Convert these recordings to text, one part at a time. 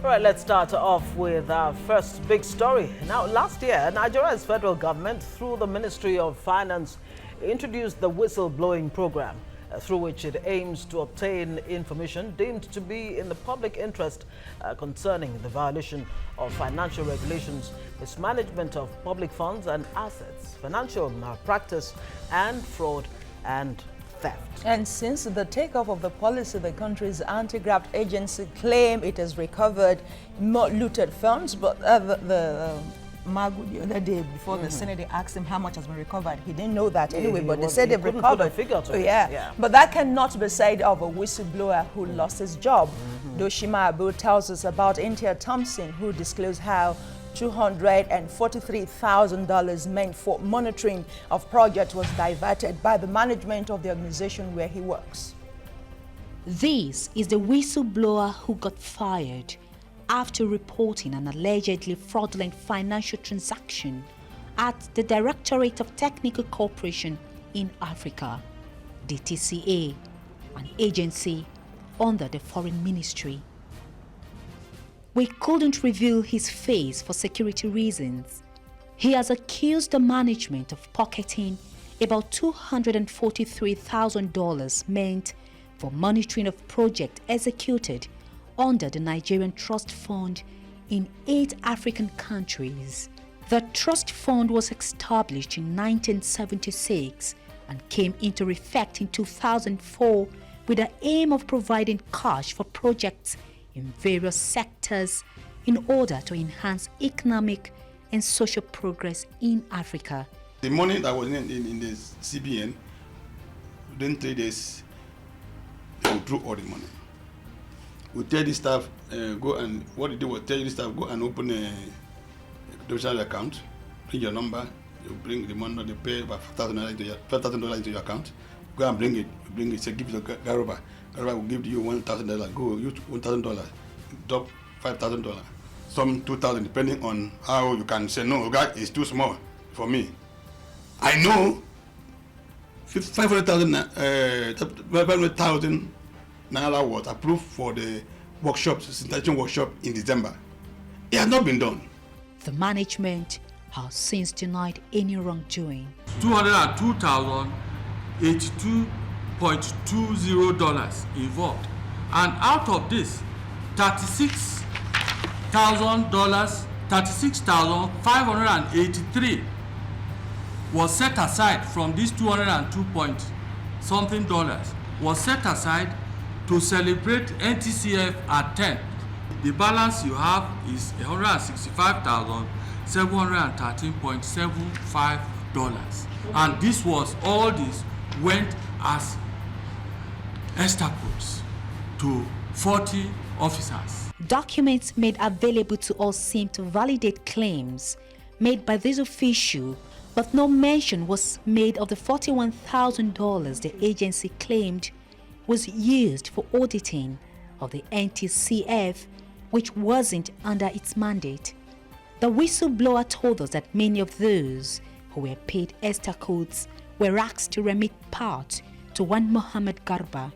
All right, let's start off with our first big story. Now, last year, Nigeria's federal government, through the Ministry of Finance, introduced the whistleblowing program, through which it aims to obtain information deemed to be in the public interest concerning the violation of financial regulations, mismanagement of public funds and assets, financial malpractice, and fraud and theft. And since the takeoff of the policy, the country's anti-graft agency claimed it has recovered more looted funds, but Magu the other day before the Senate, they asked him how much has been recovered. He didn't know that anyway, but they said they've recovered. Yeah. But that cannot be said of a whistleblower who lost his job. Doshima Abu tells us about Intia Thompson, who disclosed how $243,000 meant for monitoring of projects was diverted by the management of the organization where he works. This is the whistleblower who got fired after reporting an allegedly fraudulent financial transaction at the Directorate of Technical Cooperation in Africa, DTCA, an agency under the Foreign Ministry. We couldn't reveal his face for security reasons. He has accused the management of pocketing about $243,000 meant for monitoring of projects executed under the Nigerian Trust Fund in 8 African countries. The Trust Fund was established in 1976 and came into effect in 2004 with the aim of providing cash for projects in various sectors in order to enhance economic and social progress in Africa. The money that was in the CBN, within 3 days, they withdrew all the money. We tell the staff, go and, what they do was tell the staff, go and open a domicile account, bring your number, you bring the money, they pay about $5,000 into your account, go and bring it, say give it to Garuba. Garuba will give you $1,000, go use $1,000, drop $5,000, some $2,000, depending on how you can say, no, God, it's too small for me. I know 500,000 Naira was approved for the workshops, sanitation workshop in December. It has not been done. The management has since denied any wrongdoing. $202.20 involved, and out of this, $36,583 was set aside from this 202 point something dollars was set aside to celebrate NTCF at 10. The balance you have is $165,713.75, and this went as extra codes to 40 officers. Documents made available to us seem to validate claims made by this official, but no mention was made of the $41,000 the agency claimed was used for auditing of the NTCF, which wasn't under its mandate. The whistleblower told us that many of those who were paid extra codes were asked to remit part to one Mohammed Garba.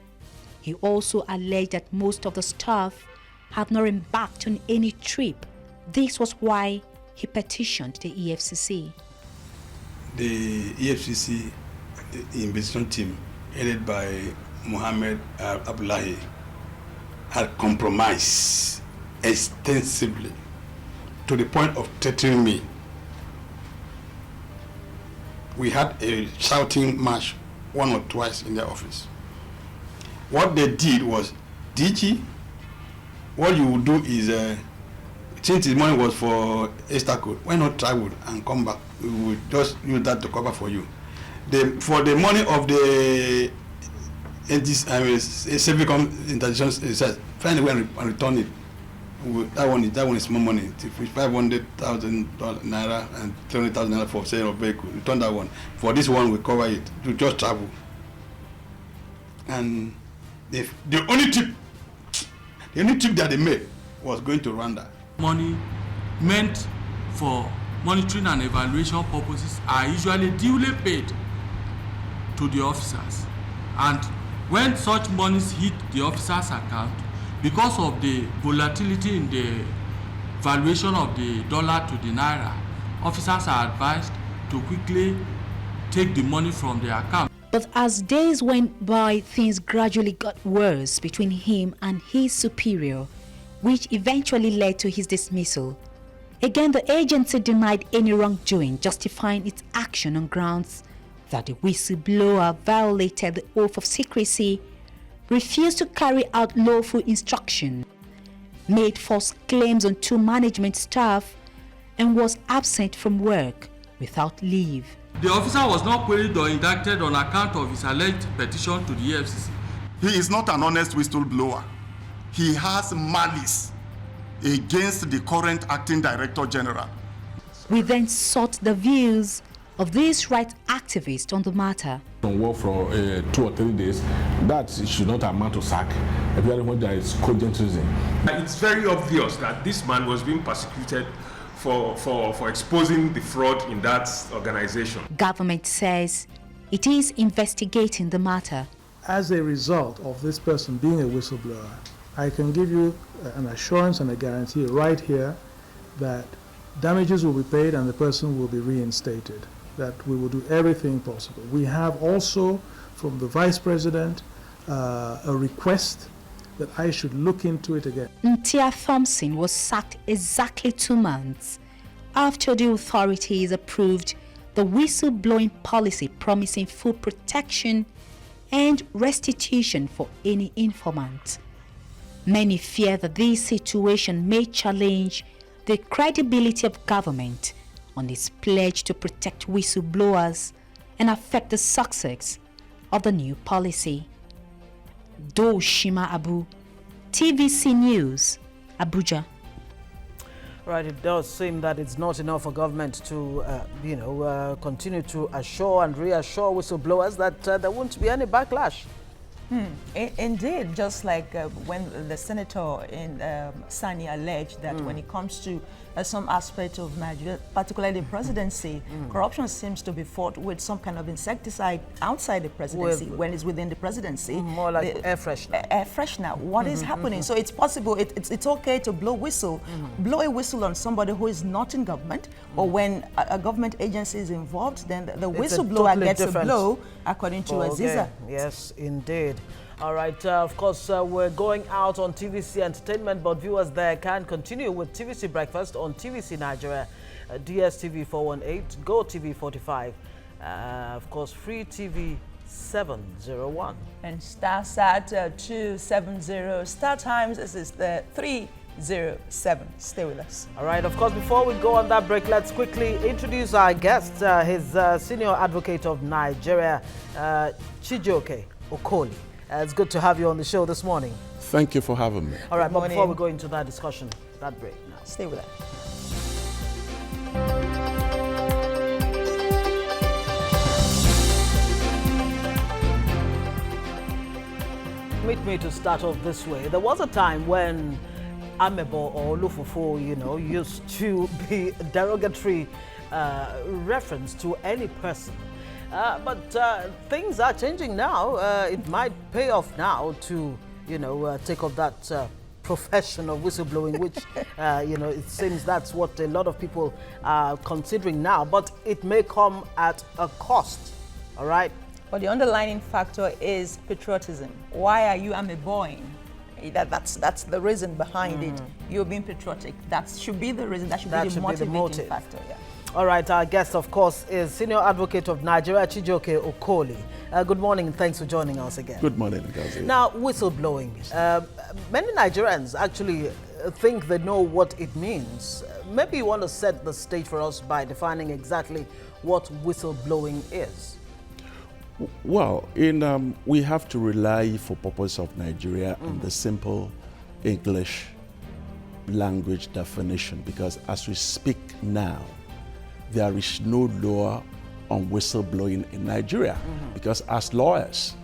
He also alleged that most of the staff had not embarked on any trip. This was why he petitioned the EFCC. The EFCC investigation team, headed by Mohammed Abdullahi, had compromised extensively to the point of threatening me. We had a shouting match 1 or twice in their office. What they did was, DG, what you would do is, since the money was for extra code, why not travel and come back? We will just use that to cover for you. For the money of the civic intelligence research, find a way and return it. That one is small money. $500,000 naira and $300,000 naira for sale of vehicle. Return that one. For this one, we cover it. You just travel. And the only trip that they made was going to Rwanda. Money meant for monitoring and evaluation purposes are usually duly paid to the officers, and when such monies hit the officers' account, Because of the volatility in the valuation of the dollar to the naira, officers are advised to quickly take the money from their account. But as days went by, things gradually got worse between him and his superior, which eventually led to his dismissal. Again, the agency denied any wrongdoing, justifying its action on grounds that the whistleblower violated the oath of secrecy, refused to carry out lawful instruction, made false claims on 2 management staff, and was absent from work without leave. The officer was not queried or indicted on account of his alleged petition to the EFCC. He is not an honest whistleblower. He has malice against the current acting director general. We then sought the views of these rights activists on the matter. On work for 2 or 3 days, that should not amount to sack, especially when there is cogent reason. It's very obvious that this man was being persecuted for exposing the fraud in that organization. Government says it is investigating the matter. As a result of this person being a whistleblower, I can give you an assurance and a guarantee right here that damages will be paid and the person will be reinstated, that we will do everything possible. We have also from the Vice President a request that I should look into it again. Ntia Thompson was sacked exactly 2 months after the authorities approved the whistleblowing policy promising full protection and restitution for any informant. Many fear that this situation may challenge the credibility of government on its pledge to protect whistleblowers and affect the success of the new policy. Shima Abu, TVC News, Abuja. Right, it does seem that it's not enough for government to, continue to assure and reassure whistleblowers that there won't be any backlash. Indeed, just like when the senator in Sani alleged that when it comes to some aspect of Nigeria, particularly the presidency, corruption seems to be fought with some kind of insecticide outside the presidency when it's within the presidency. More like air freshener. Air freshener. What is happening? So it's possible, it's okay to blow a whistle on somebody who is not in government, or when a government agency is involved, then the whistleblower totally gets different a blow, according to Aziza. Yes, indeed. All right, of course, we're going out on TVC Entertainment, but viewers there can continue with TVC Breakfast on TVC Nigeria, DSTV 418, Go TV 45, of course, Free TV 701. And StarSat 270, Star Times, this is the 307. Stay with us. All right, of course, before we go on that break, let's quickly introduce our guest, his senior advocate of Nigeria, Chijioke Okoli. It's good to have you on the show this morning. Thank you for having me. All right, but before we go into that discussion, that break now. Stay with us. Permit me to start off this way. There was a time when Amebo or Lufufo, used to be a derogatory reference to any person. But things are changing now. It might pay off now to, take up that profession of whistleblowing, which, it seems that's what a lot of people are considering now. But it may come at a cost, all right? But the underlying factor is patriotism. Why are you ameboing? That's the reason behind it. You're being patriotic. That should be the reason. That should be the motivating factor. Yeah. All right, our guest, of course, is Senior Advocate of Nigeria, Chijioke Okoli. Good morning, and thanks for joining us again. Good morning, Gazi. Now, whistleblowing. Many Nigerians actually think they know what it means. Maybe you want to set the stage for us by defining exactly what whistleblowing is. Well, we have to rely for purpose of Nigeria on the simple English language definition, because as we speak now, there is no law on whistleblowing in Nigeria. Because as lawyers,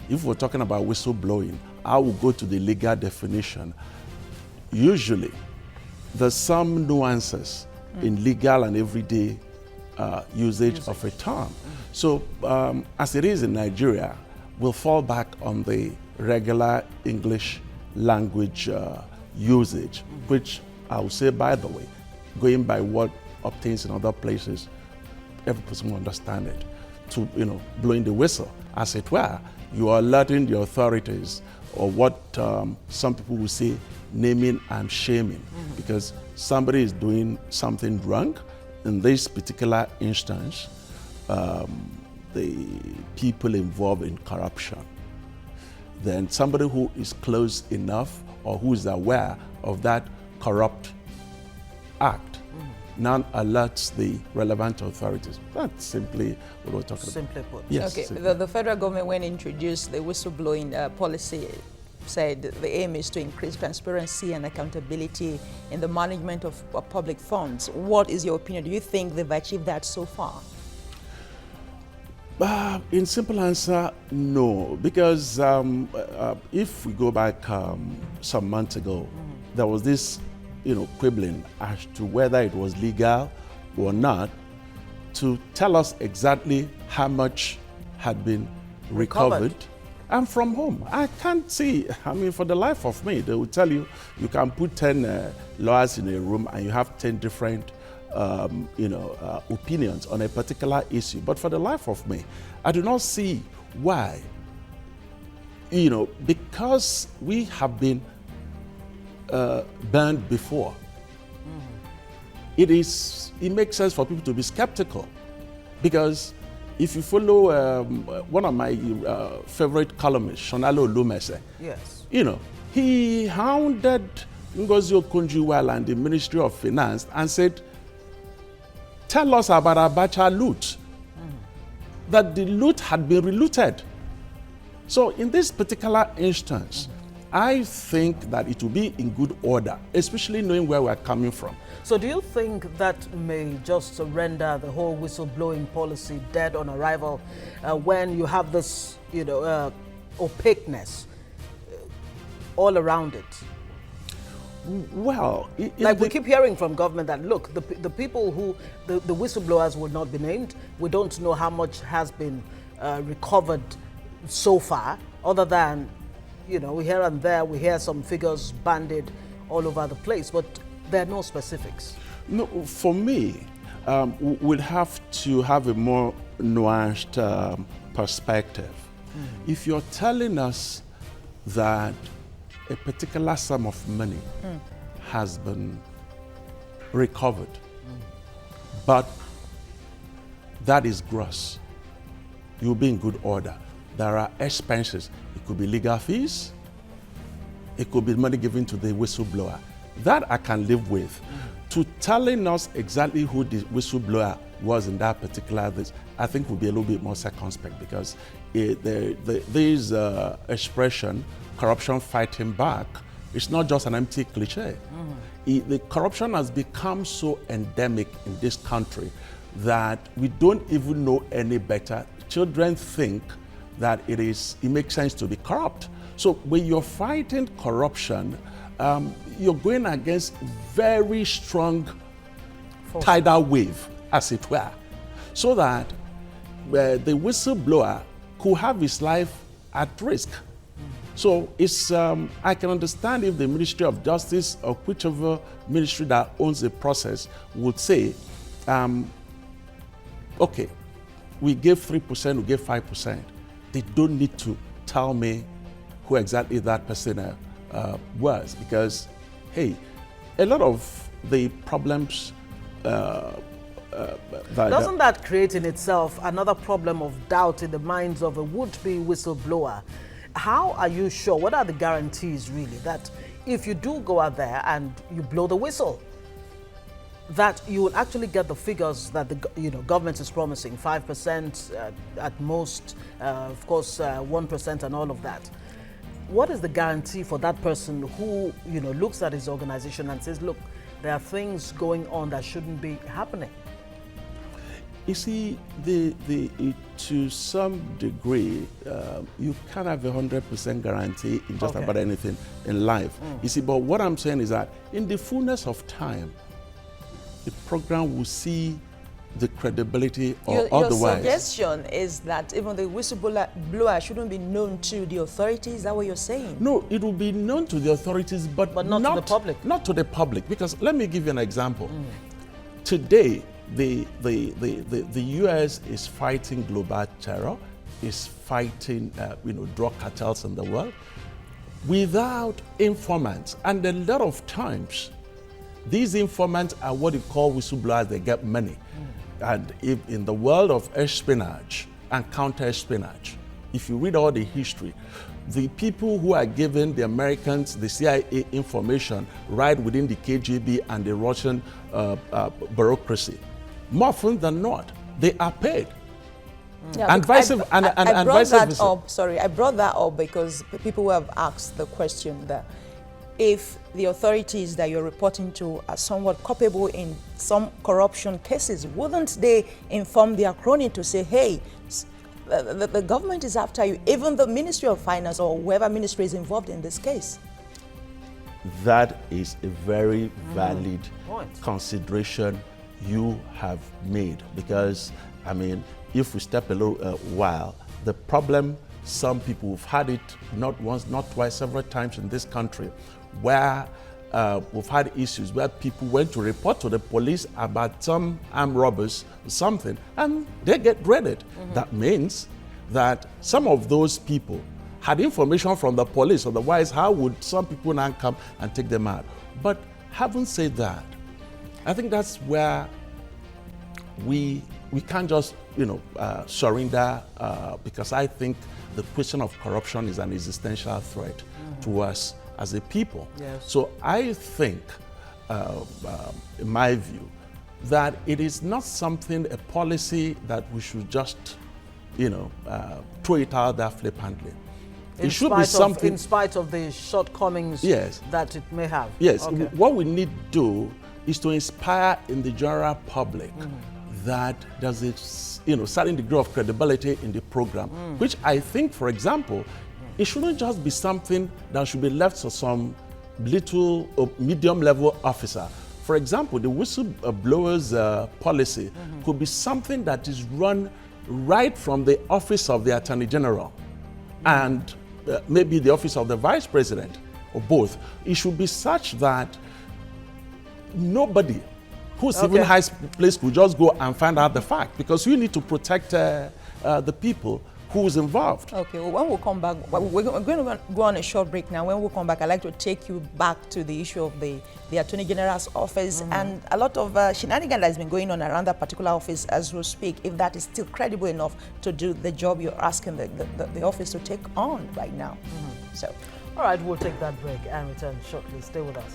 if we're talking about whistleblowing, I will go to the legal definition. Usually, there's some nuances in legal and everyday usage of a term. So, as it is in Nigeria, we'll fall back on the regular English language usage, which I would say, by the way, going by what obtains in other places, every person will understand it. To, blowing the whistle, as it were, you are alerting the authorities, or what some people will say, naming and shaming, because somebody is doing something wrong. In this particular instance, the people involved in corruption. Then somebody who is close enough or who is aware of that corrupt act now alerts the relevant authorities. That's simply what we're talking about. Simply put. Yes. Okay, Simply. the federal government, when introduced the whistleblowing policy, said the aim is to increase transparency and accountability in the management of public funds. What is your opinion? Do you think they've achieved that so far? In simple answer, no, because if we go back some months ago, there was this quibbling as to whether it was legal or not to tell us exactly how much had been recovered and from whom. I can't see. I mean, for the life of me, they will tell you, you can put 10 lawyers in a room and you have 10 different opinions on a particular issue. But for the life of me, I do not see why, because we have been banned before. It makes sense for people to be skeptical, because if you follow one of my favorite columnists, Shonalo Lumese, Yes. He hounded Ngozi Okonjo-Iweala and the Ministry of Finance and said, tell us about Abacha loot, that the loot had been relooted. So in this particular instance, I think that it will be in good order, especially knowing where we're coming from. So do you think that may just render the whole whistleblowing policy dead on arrival when you have this, opaqueness all around it? Well, like we keep hearing from government that, look, the people who, the whistleblowers will not be named. We don't know how much has been recovered so far, other than, we here and there, we hear some figures bandied all over the place, but there are no specifics. No, for me, we'll have to have a more nuanced perspective. If you're telling us that a particular sum of money has been recovered, but that is gross, you'll be in good order. There are expenses. It could be legal fees. It could be money given to the whistleblower. That I can live with. To telling us exactly who the whistleblower was in that particular this, I think will be a little bit more circumspect, because this expression, corruption fighting back, it's not just an empty cliche. The corruption has become so endemic in this country that we don't even know any better. Children think that it makes sense to be corrupt. So when you're fighting corruption, you're going against very strong tidal wave, as it were, so that the whistleblower could have his life at risk. So it's, I can understand if the Ministry of Justice or whichever ministry that owns the process would say, okay, we gave 3%, we gave 5%. They don't need to tell me who exactly that person was, because, hey, a lot of the problems doesn't that create in itself another problem of doubt in the minds of a would-be whistleblower? How are you sure? What are the guarantees, really, that if you do go out there and you blow the whistle, that you will actually get the figures that the government is promising, 5% at most, of course, 1% and all of that? What is the guarantee for that person who looks at his organization and says, look, there are things going on that shouldn't be happening? You see, to some degree, you can't have 100% guarantee in just about anything in life. You see, but what I'm saying is that in the fullness of time, the program will see the credibility or Your otherwise. suggestion is that even the whistleblower shouldn't be known to the authorities. Is that what you're saying? No, it will be known to the authorities, but not to the public. Not to the public, because let me give you an example. Today, the U.S. is fighting global terror, is fighting drug cartels in the world without informants. And a lot of times, these informants are what you call whistleblowers. They get money. And if in the world of espionage and counter-espionage, if you read all the history, the people who are giving the Americans the CIA information right within the KGB and the Russian bureaucracy, more often than not, they are paid. Yeah, and vice versa. I brought that up because people have asked the question that if the authorities that you're reporting to are somewhat culpable in some corruption cases, wouldn't they inform their crony to say, hey, the government is after you, even the Ministry of Finance or whoever ministry is involved in this case? That is a very valid consideration you have made, because, I mean, if we step a little while, the problem, some people have had it not once, not twice, several times in this country, where we've had issues where people went to report to the police about some armed robbers or something, and they get raided. That means that some of those people had information from the police, otherwise how would some people now come and take them out? But having said that, I think that's where we can't just surrender, because I think the question of corruption is an existential threat to us as a people. Yes. So I think, in my view, that it is not something, a policy that we should just, throw it out there flippantly. It should be something in spite of the shortcomings that it may have. Yes. Okay. What we need to do is to inspire in the general public that there's a certain degree of credibility in the program, which I think, for example, it shouldn't just be something that should be left to some little or medium level officer. For example, the whistleblowers policy could be something that is run right from the office of the Attorney General and maybe the office of the Vice President, or both. It should be such that nobody who's even high placed could just go and find out the fact, because you need to protect the people who's involved. Okay, well, when we come back, we're going to go on a short break now. When we come back, I'd like to take you back to the issue of the Attorney General's office and a lot of shenanigans that's been going on around that particular office as we speak, if that is still credible enough to do the job you're asking the office to take on right now. So, all right, we'll take that break and return shortly. Stay with us.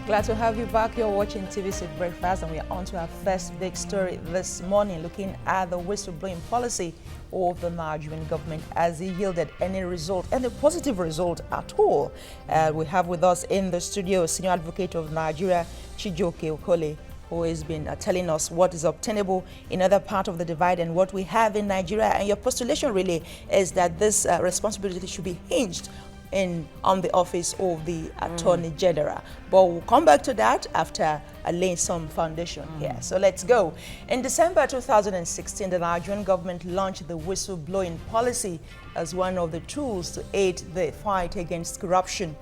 Glad to have you back. You're watching TVC Breakfast, and we are on to our first big story this morning, looking at the whistleblowing policy of the Nigerian government. Has it yielded any result, any positive result at all? We have with us in the studio Senior Advocate of Nigeria, Chijoke Okole, who has been telling us what is obtainable in other parts of the divide and what we have in Nigeria. And your postulation really is that this responsibility should be hinged on the office of the Attorney General. But we'll come back to that after laying some foundation here. So let's go. In December 2016, the Nigerian government launched the whistleblowing policy as one of the tools to aid the fight against corruption.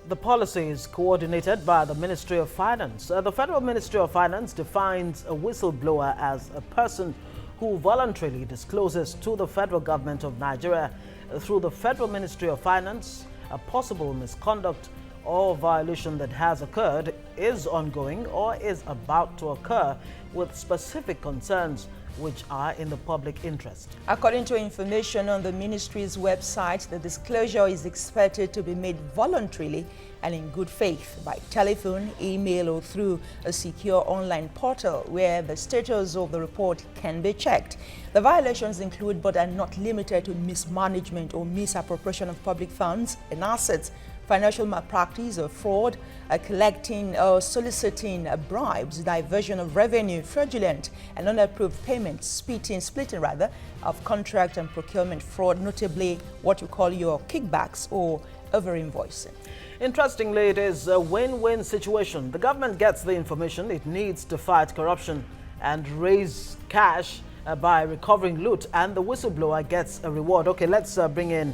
The policy is coordinated by the Ministry of Finance. The Federal Ministry of Finance defines a whistleblower as a person who voluntarily discloses to the federal government of Nigeria through the Federal Ministry of Finance a possible misconduct or violation that has occurred, is ongoing, or is about to occur with specific concerns which are in the public interest. According to information on the ministry's website, the disclosure is expected to be made voluntarily and in good faith by telephone, email, or through a secure online portal where the status of the report can be checked. The violations include, but are not limited to, mismanagement or misappropriation of public funds and assets, financial malpractice or fraud, collecting or soliciting bribes, diversion of revenue, fraudulent and unapproved payments, splitting rather, of contract and procurement fraud, notably what we call your kickbacks or over-invoicing. Interestingly, it is a win-win situation. The government gets the information it needs to fight corruption and raise cash by recovering loot, and the whistleblower gets a reward. Okay, let's bring in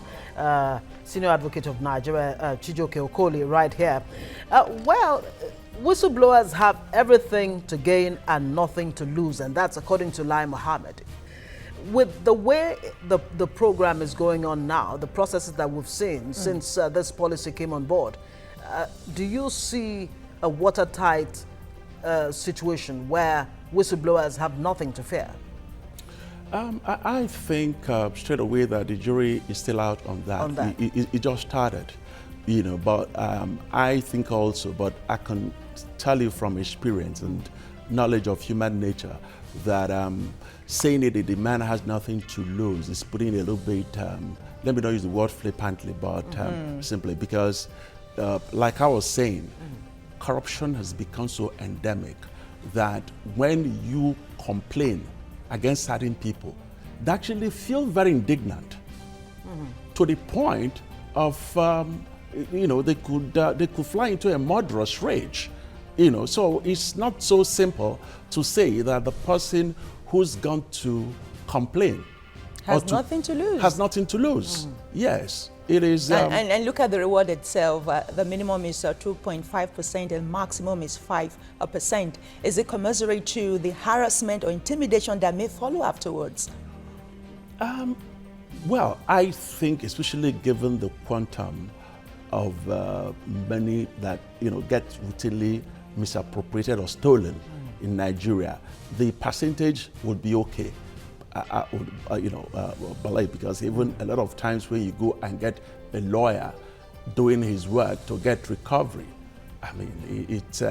Senior Advocate of Nigeria, Chijioke Okoli, right here. Well, whistleblowers have everything to gain and nothing to lose, and that's according to Lai Mohammed. With the way the program is going on now, the processes that we've seen since this policy came on board, do you see a watertight situation where whistleblowers have nothing to fear? I think straight away that the jury is still out on that. It just started, you know, but I think also, but I can tell you from experience and knowledge of human nature that saying that the man has nothing to lose is putting a little bit, let me not use the word flippantly, but simply because, like I was saying, corruption has become so endemic that when you complain against certain people, they actually feel very indignant to the point of, you know, they could fly into a murderous rage. You know, so it's not so simple to say that the person who's going to complain has nothing to lose. Has nothing to lose. Yes, it is. And look at the reward itself. The minimum is 2.5% and maximum is 5%. Is it commensurate to the harassment or intimidation that may follow afterwards? Well, I think, especially given the quantum of money that, you know, get routinely misappropriated or stolen in Nigeria, the percentage would be okay. I would, you know, believe, because even a lot of times when you go and get a lawyer doing his work to get recovery, I mean, it's,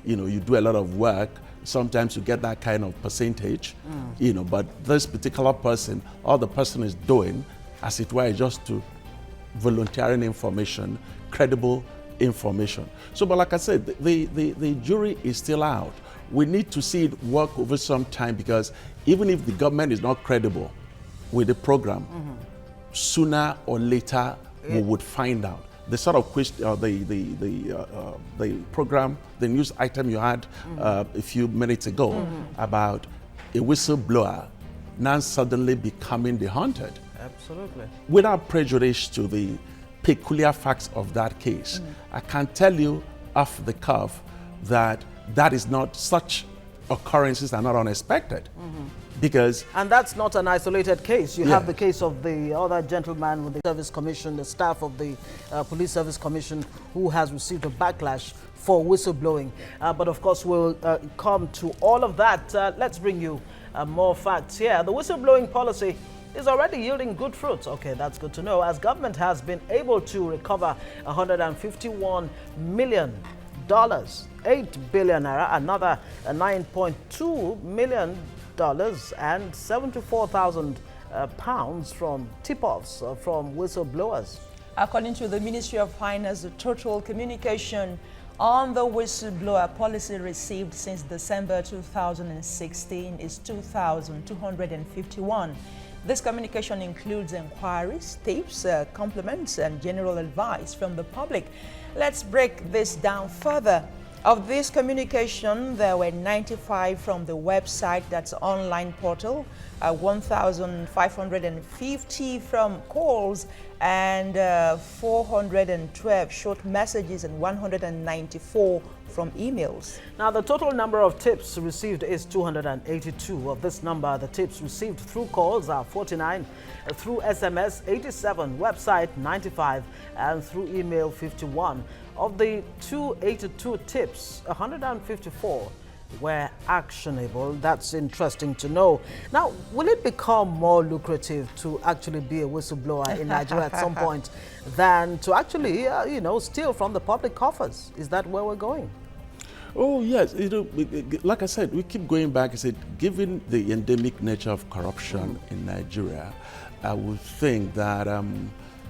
you know, you do a lot of work, sometimes you get that kind of percentage, you know, but this particular person, all the person is doing, as it were, is just to volunteering information, credible information. So, but like I said, the jury is still out. We need to see it work over some time, because even if the government is not credible with the program, sooner or later we would find out. The sort of question, the program, the news item you had a few minutes ago about a whistleblower now suddenly becoming the hunted. Absolutely. Without prejudice to the peculiar facts of that case, I can tell you off the cuff that that is not, such occurrences are not unexpected. Because and that's not an isolated case. You have the case of the other gentleman with the Service Commission, the staff of the Police Service Commission, who has received a backlash for whistleblowing. But of course, we'll come to all of that. Let's bring you more facts here. The whistleblowing policy is already yielding good fruits. Okay, that's good to know, as government has been able to recover $151 million, 8 billion naira, another $9.2 million and 74,000 pounds from tip-offs from whistleblowers. According to the Ministry of Finance, the total communication on the whistleblower policy received since December 2016 is 2,251. This communication includes inquiries, tips, compliments, and general advice from the public. Let's break this down further. Of this communication, there were 95 from the website, that's online portal, 1,550 from calls, and 412 short messages, and 194 from emails. Now, the total number of tips received is 282. Of this number, the tips received through calls are 49, through SMS 87, website 95, and through email 51. Of the 282 tips, 154 were actionable. That's interesting to know. Now, will it become more lucrative to actually be a whistleblower in Nigeria at some point than to actually, you know, steal from the public coffers? Is that where we're going? Oh, yes. You know, like I said, we keep going back. I said, given the endemic nature of corruption in Nigeria, I would think that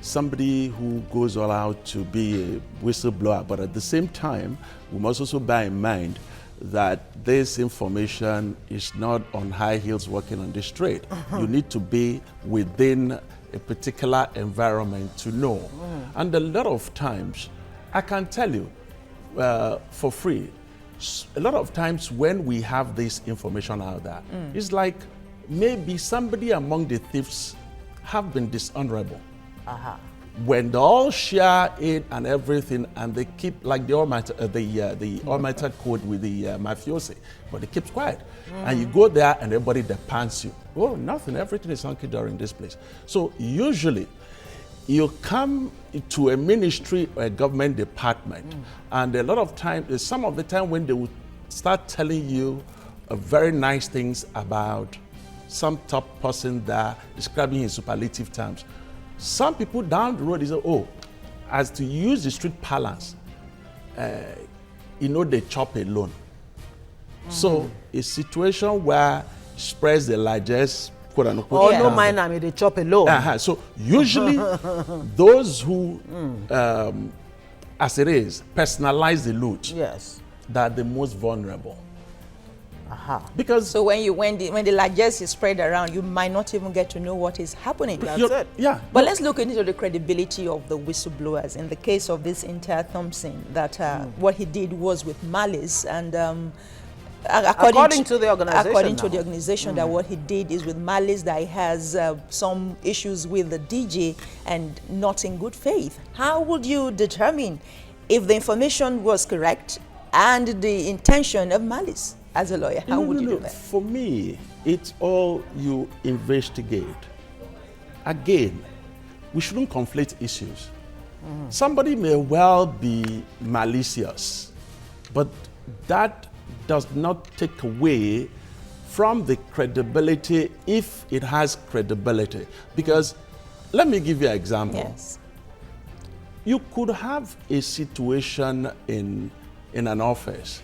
somebody who goes all out to be a whistleblower, but at the same time, we must also bear in mind that this information is not on high heels walking on the street. You need to be within a particular environment to know. And a lot of times, I can tell you for free, a lot of times when we have this information out there, it's like maybe somebody among the thieves have been dishonorable. When they all share it and everything, and they keep like the Almighty code with the mafiosi, but they keep quiet. And you go there and everybody they pants you. Oh, nothing, everything is hunky-dory in this place. So usually, you come to a ministry or a government department, and a lot of times, some of the time when they would start telling you very nice things about some top person there, describing in superlative terms, some people down the road, they say, oh, as to use the street parlance, they chop alone. So a situation where spreads the largest, quote unquote. Oh, no, mine, I mean, they chop alone. So usually those who, as it is, personalize the loot, yes, that are the most vulnerable. Because so when the largesse is spread around, you might not even get to know what is happening. That's it. Yeah. But let's look into the credibility of the whistleblowers. In the case of this entire Thompson, that what he did was with malice, and according to the organization, that what he did is with malice, that he has some issues with the DJ and not in good faith. How would you determine if the information was correct and the intention of malice? As a lawyer, how would you do that? For me, it's all you investigate. Again, we shouldn't conflate issues. Somebody may well be malicious, but that does not take away from the credibility if it has credibility. Because, let me give you an example. Yes. You could have a situation in an office.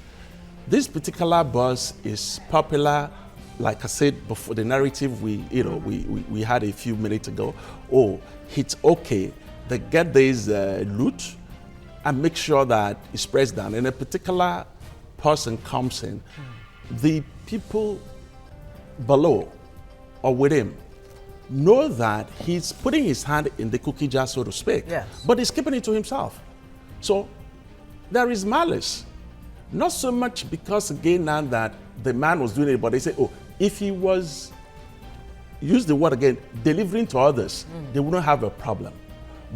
This particular boss is popular, like I said before, the narrative we had a few minutes ago. Oh, it's okay. They get this loot and make sure that it spreads down. And a particular person comes in, the people below or with him know that he's putting his hand in the cookie jar, so to speak. Yes. But he's keeping it to himself. So there is malice. Not so much because, again, now that the man was doing it, but they say, oh, if he was, use the word again, delivering to others, they wouldn't have a problem.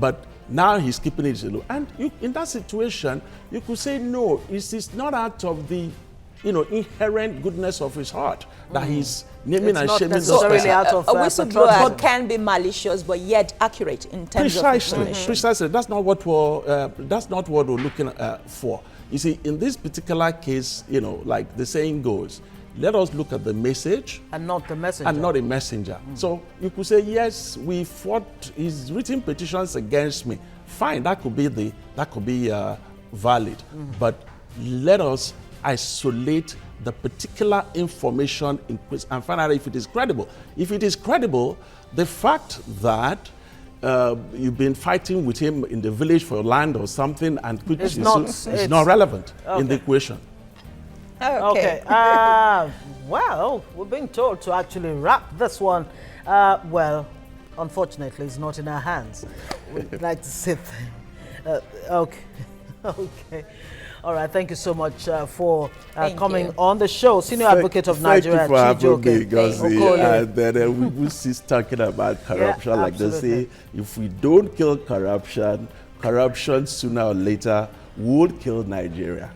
But now he's keeping it low. And in that situation, you could say, no, it's not out of the inherent goodness of his heart that he's naming and shaming this person. Out of a whistleblower can be malicious, but yet accurate in terms of information. Precisely. That's not what we're looking for. You see, in this particular case, like the saying goes, let us look at the message and not the messenger. And not a messenger. So you could say, yes, we fought. He's written petitions against me. Fine, that could be valid. But let us isolate the particular information in question and find out if it is credible. If it is credible, the fact that you've been fighting with him in the village for land or something, and it's not relevant in the equation. Okay. Well, we're being told to actually wrap this one. Well, unfortunately, it's not in our hands. We'd like to sit there. Okay. Okay. All right. Thank you so much for coming on the show. Senior Advocate of Nigeria, Chijoke. And then we will cease talking about corruption. Like they say, if we don't kill corruption, corruption sooner or later would kill Nigeria.